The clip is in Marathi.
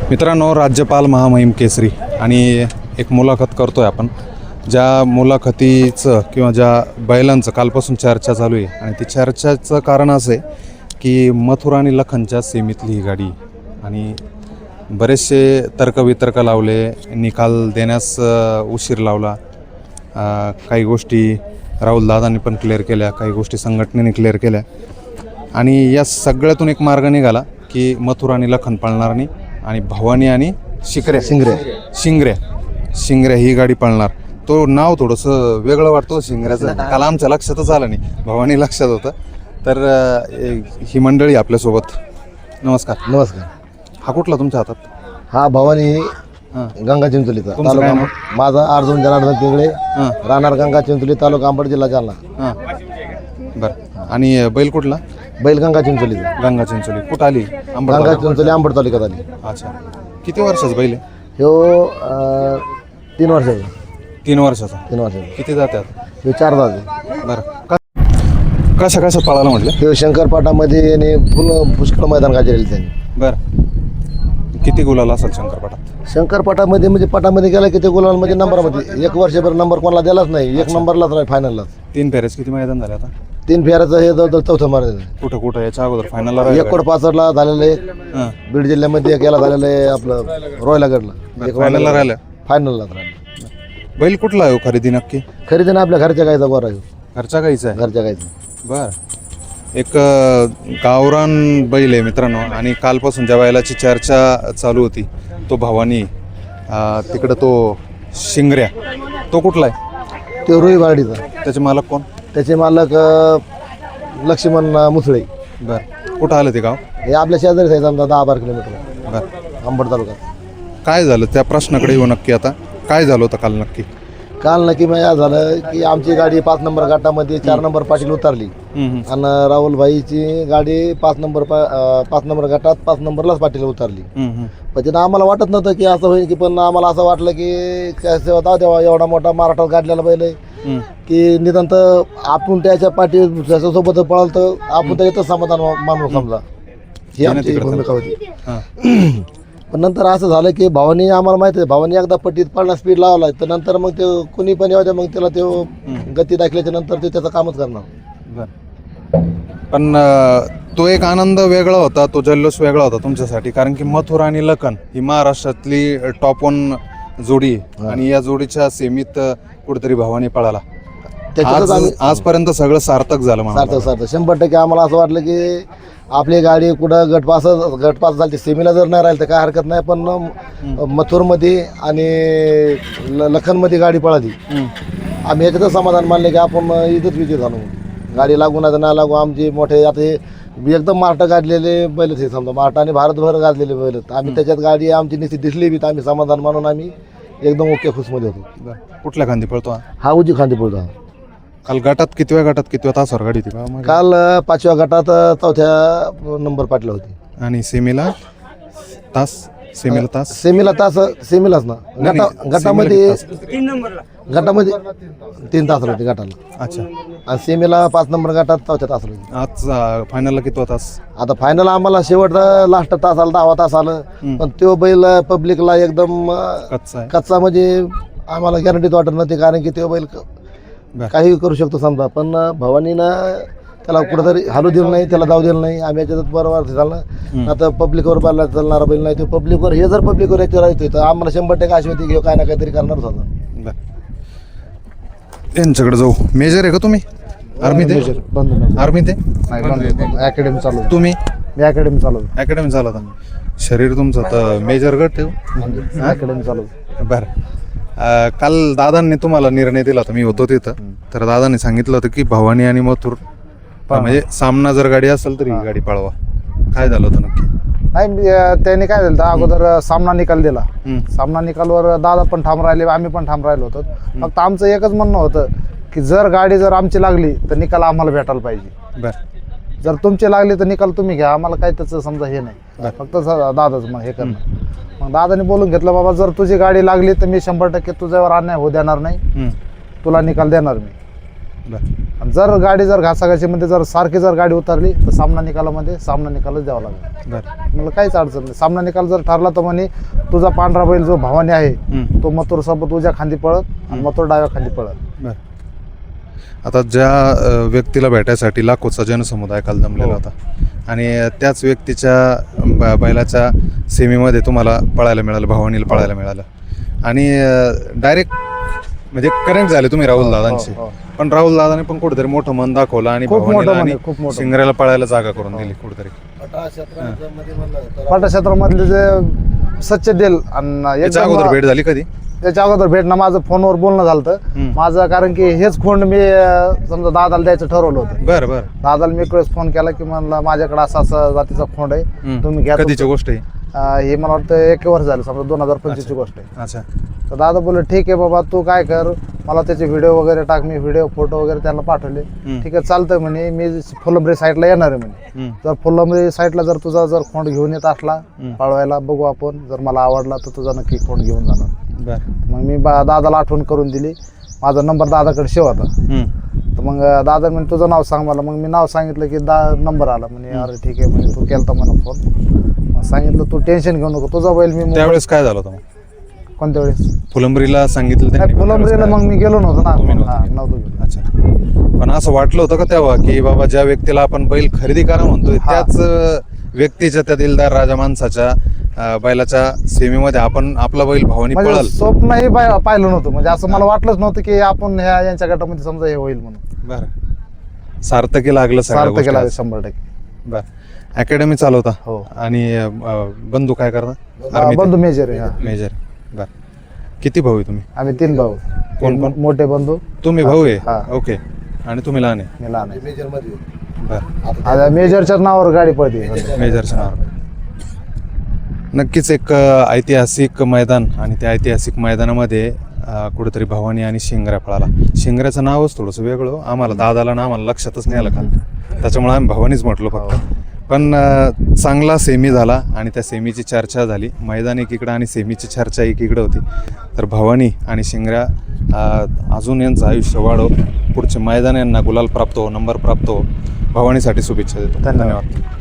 मित्रांनो, राज्यपाल महामहिम केसरी आणि एक मुलाखत करतोय आपण. ज्या मुलाखतीचं किंवा ज्या बैलांचं कालपासून चर्चा चालू आहे आणि ती चर्चाचं कारण असं आहे की मथुर आणि लखनच्या सेमीतली ही गाडी आणि बरेचसे तर्कवितर्क लावले, निकाल देण्यास उशीर लावला. काही गोष्टी राहुल दादांनी पण क्लिअर केल्या, काही गोष्टी संघटनेने क्लिअर केल्या आणि या सगळ्यातून एक मार्ग निघाला की मथुर आणि लखन पळणार नाही आणि भवानी आणि शिंगऱ्या ही गाडी पळणार. तो नाव थोडंसं वेगळं वाटतं शिंगऱ्याचं, काल आमच्या लक्षातच आलं नाही, भवानी लक्षात होतं. तर ही मंडळी आपल्यासोबत. नमस्कार. नमस्कार. हा कुठला तुमच्या हातात? हा भवानी गंगा चिंचोलीचा तालुका. माझा अर्जुन जनार्दन पिंगळे, राहणार गंगा चिंचोली, तालुका अंबड, जिल्हा जालना. बरं. आणि बैल कुठला? बैल गंगा चिंचोलीचा. गंगा चिंचोली कुठं आली? गंगा चिंचोली अंबड तालुक्यात आली. अच्छा. किती वर्षाचा बैल आहे? ह्यो 3 वर्षाचा. 3 वर्षाचा. 3 वर्षाचा. किती जातात? ह्यो 4 जाते. बरं. कशा पळाला म्हटलं? ह्यो शंकरपाटामध्ये याने पुष्कळ मैदान गाजलेलं त्यांनी. बरं. किती गुलाल असेल शंकरपाटात? शंकरपाटामध्ये म्हणजे पटामध्ये गेला की ते गुलालमध्ये नंबरमध्ये 1 वर्षभर नंबर कोणाला दिलाच नाही. 1 नंबरलाच राहील फायनललाच. 3 फेऱ्याच किती मैदान झाले आता? 3 फेऱ्याचं हे जवळजवळ 4थं मारायचं. कुठं याच्या अगोदर फायनलला? एककोट पाचडला झालेलं आहे, बीड जिल्ह्यामध्ये एक याला झालेलं आहे, आपलं रॉयलागडला. एक फायनलला राहिलं. फायनललाच राहिलं. बैल कुठला आहे खरेदी नक्की? खरेदी ना आपल्या घरच्या गायचा बरं आहे. घरच्या गाईचा आहे? घरच्या गायचा. बर. एक गावरान बैल आहे मित्रांनो आणि कालपासून ज्या बैलाची चर्चा चालू होती तो भवानी, तिकडं तो शिंगऱ्या, तो कुठला आहे? तो रुई बारडीचा. त्याचे मालक कोण? त्याचे मालक लक्ष्मण मुसळे. बरं. कुठं आलं ते गाव? हे आपल्या शेजारीच आहे, समजा 10-12 किलोमीटर. बरं. अंबड तालुक्यात. काय झालं त्या प्रश्नाकडे येऊ नक्की. आता काय झालं होतं काल नक्की? काल नक्की मग झालं की आमची गाडी 5 नंबर गटामध्ये 4 नंबर पाटील उतरली आणि राहुलभाईची गाडी 5 नंबर गटात 5 नंबरलाच पाटील उतरली. पण तिथं आम्हाला वाटत नव्हतं की असं होईल की, पण आम्हाला असं वाटलं की कसं होता तेव्हा एवढा मोठा महाराष्ट्रात गाडलेला बैल आहे की निदान तर आपण त्याच्या पाठी त्याच्यासोबत पळाल तर आपण त्याच्यातच समाधान मानू समजा. ही आमची भूमिका होती. पण नंतर असं झालं की भावानी, आम्हाला माहिती आहे भावानी एकदा पट्टीत पळणं स्पीड लावला तर नंतर मग ते कुणी पण येऊ द्या, मग त्याला ते गती दाखल्याच्या नंतर ते त्याचं कामच करणार. पण तो एक आनंद वेगळा होता, तो जल्लोष वेगळा होता तुमच्यासाठी, कारण की मथुर आणि लखन ही महाराष्ट्रातली टॉप 1 जोडी आणि या जोडीच्या सेमीत कुठेतरी भावानी पळाला. आजपर्यंत सगळं सार्थक झालं. सार्थक 100% आम्हाला असं वाटलं की आपली गाडी कुठं गटपास झाली, सेमीला जर नाही राहील तर काय हरकत नाही, पण मथुरमध्ये आणि लखनमध्ये गाडी पळाली. आम्ही याच्यातच समाधान मानले की आपण इथंच विजय झालो. गाडी लागून नाही लागू आमची मोठे आता हे एकदम महाराष्ट्र गाजलेले बैल हे समजा, महाराष्ट्र आणि भारतभर गाजलेले बैल. आम्ही त्याच्यात गाडी आमची निश्चित दिसली बी तर आम्ही समाधान मानून आम्ही एकदम ओके खुशमध्ये होतो. कुठल्या खांदी पळतो हा? उजी खांदी पळतो. काल गटात कितव्या तासावर गाडी होती? काल 5व्या गटात 4थ्या नंबर पाटला होती. आणि सेमीला तास? सेमीलाच ना. गटामध्ये 3 तास होते गटाला. अच्छा. आणि सेमीला 5 नंबर गटात 4थ्या तास होती. आज फायनलला किती तास? आता फायनल आम्हाला शेवटचा लास्ट तास आला, 10वा तास आलं. पण तो बैल पब्लिकला एकदम कच्चा म्हणजे आम्हाला गॅरंटीत वाटत नव्हती, कारण की तो बैल काही करू शकतो समजा. पण भवानीनं त्याला कुठंतरी हालू दिलं नाही, त्याला जाऊ दिलं नाही. आम्ही याच्यात बरोबर झालं. आता पब्लिकवर बायला चालणारा बैल नाही, तो पब्लिकवर हे जर पब्लिकवर याच्यावर राहतोय तर आम्हाला 100% अशी होती की काय ना काहीतरी करणारच होता. यांच्याकडे जाऊ. मेजर आहे का तुम्ही? आर्मी ते अकॅडमी चालू. तुम्ही? मी अकॅडमी चालवता. शरीर तुमचं तर मेजर गट आहे. अकॅडमी चालू. बरं. काल दादांनी तुम्हाला निर्णय दिला होता, मी होतो तिथं, तर दादांनी सांगितलं होतं की भवानी आणि मथुर म्हणजे सामना जर गाडी असेल तर ही गाडी पळवा. काय झालं होतं नक्की? नाही, त्यांनी काय झालं अगोदर सामना निकाल दिला. सामना निकालवर दादा पण ठाम राहिले, आम्ही पण ठाम राहिलो होतो. फक्त आमचं एकच म्हणणं होतं की जर गाडी आमची लागली तर निकाल आम्हाला भेटायला पाहिजे. बरं. जर तुमची लागली तर निकाल तुम्ही घ्या, आम्हाला काही त्याचं समजा हे नाही, फक्त दादाच मग हे करणं. मग दादाने बोलून घेतलं, बाबा जर तुझी गाडी लागली तर मी 100% तुझ्यावर अन्याय होऊ देणार नाही, तुला निकाल देणार मी. बरं. आणि जर गाडी जर घासाघाशीमध्ये जर सारखी जर गाडी उतरली तर सामना निकालामध्ये सामना निकालच द्यावा लागेल. बरं. मला काहीच अडचण नाही. सामना निकाल जर ठरला तर म्हणे तुझा पांढरा बैल जो भवानी आहे तो मथुर सोबत उजव्या खांदी पळत आणि मथुर डाव्या खांदी पळत. बरं. आता ज्या व्यक्तीला भेटायसाठी लाखोचा जनसमुदाय काल जमलेला होता आणि त्याच व्यक्तीच्या बैलाच्या सेमीमध्ये तुम्हाला पळायला मिळालं, भवानीला पळायला मिळालं आणि डायरेक्ट म्हणजे कनेक्ट झाले तुम्ही राहुल दादांशी. हो. पण राहुल दादाने पण कुठेतरी मोठं मन दाखवलं आणि खूप मोठं भवानीला मन आणि आहे, खूप मोठं. शिंगऱ्याला पळायला जागा करून दिली कुठेतरी. पाटा क्षेत्रामधले जे सच्चे दिल आणि याच्या अगोदर भेट झाली कधी? त्याच्या अगोदर भेटणं माझं फोनवर बोलणं झालं माझं, कारण की हेच खोंड मी समजा दादाला द्यायचं ठरवलं होतं. बरं बरं. दादाला मी एक वेळेस फोन केला की म्हणलं माझ्याकडे असा असा जातीचा खोंड आहे, तुम्ही घ्या. कधीची गोष्ट आहे? हे मला वाटतं 1 वर्ष झालं, समजा 2025 ची गोष्ट आहे. अच्छा. तर दादा बोलले ठीक आहे बाबा, तू काय कर, मला त्याचे व्हिडिओ वगैरे टाक. मी व्हिडिओ फोटो वगैरे त्यांना पाठवले. ठीक आहे चालतंय म्हणे, मी फुलंब्री साईडला येणार आहे म्हणे. जर फुलंब्री साईडला जर तुझा जर खोंड घेऊन येत असला पळवायला बघू आपण, जर मला आवडला तर तुझा नक्की खोंड घेऊन जाणार. बरं. मग मी दादाला आठवण करून दिली. माझा नंबर दादाकडे शेव होता. तर मग दादा म्हणे तुझं नाव सांग मला. मग मी नाव सांगितलं की नंबर आला. म्हणे अरे ठीक आहे म्हणे, तू केलता मला फोन. मग सांगितलं तू टेन्शन घेऊ नको, तुझा बैल मी. त्यावेळेस काय झालं होतं? कोणत्या वेळेस? फुलंब्रीला सांगितलं नाही, त्यांनी? फुलंब्रीला मग मी गेलो नव्हतो ना. तुम्ही नव्हते हा, गेले. नव्हतो गेलो. अच्छा. पण असं वाटलं होतं का तेव्हा की बाबा ज्या व्यक्तीला आपण बैल खरेदी करा म्हणतोय त्याच व्यक्तीच्या, त्या दिलदार राजा माणसाच्या बैलाच्या सेमीमध्ये आपण आपला बैल भवानी म्हणजे पळाल? स्वप्नही पाहिलं नव्हतं. म्हणजे असं मला वाटलंच नव्हतं की आपण यांच्या गटामध्ये समजा हे होईल म्हणून. बरं. सार्थकी लागलं सगळ्या सार्थ केला गोष्टी. 100%. बरं. अकॅडमी चालवता हो. आणि बंधू काय करता? बंधू मेजर आहे. हा. मेजर. बरं. किती भाऊ आहे तुम्ही? आम्ही 3 भाऊ. कोण कोण? मोठे बंधू. तुम्ही भाऊ आहे? हा. ओके. आणि तुम्ही लहान आहे? मी लहान आहे. मेजरमध्ये बरं. आता मेजरच्याच नावावर गाडी पळते. मेजरच्या नावावर. नक्कीच एक ऐतिहासिक मैदान आणि त्या ऐतिहासिक मैदानामध्ये कुठेतरी भवानी आणि शिंगऱ्या पळाला. शिंगऱ्याचं नावच थोडंसं वेगळं आम्हाला, दादाला ना आम्हाला लक्षातच नाही आलं का, त्याच्यामुळे आम्ही भवानीच म्हटलो फक्त. पण चांगला सेमी झाला आणि त्या सेमीची चर्चा झाली. मैदान एकीकडं आणि सेमीची चर्चा एकीकडं होती. तर भवानी आणि शिंगऱ्या अजून यांचं आयुष्य वाढव, पुढचे मैदान यांना गुलाल प्राप्त हो, नंबर प्राप्त हो. भवानीसाठी शुभेच्छा देतो. धन्यवाद. धन्यवाद.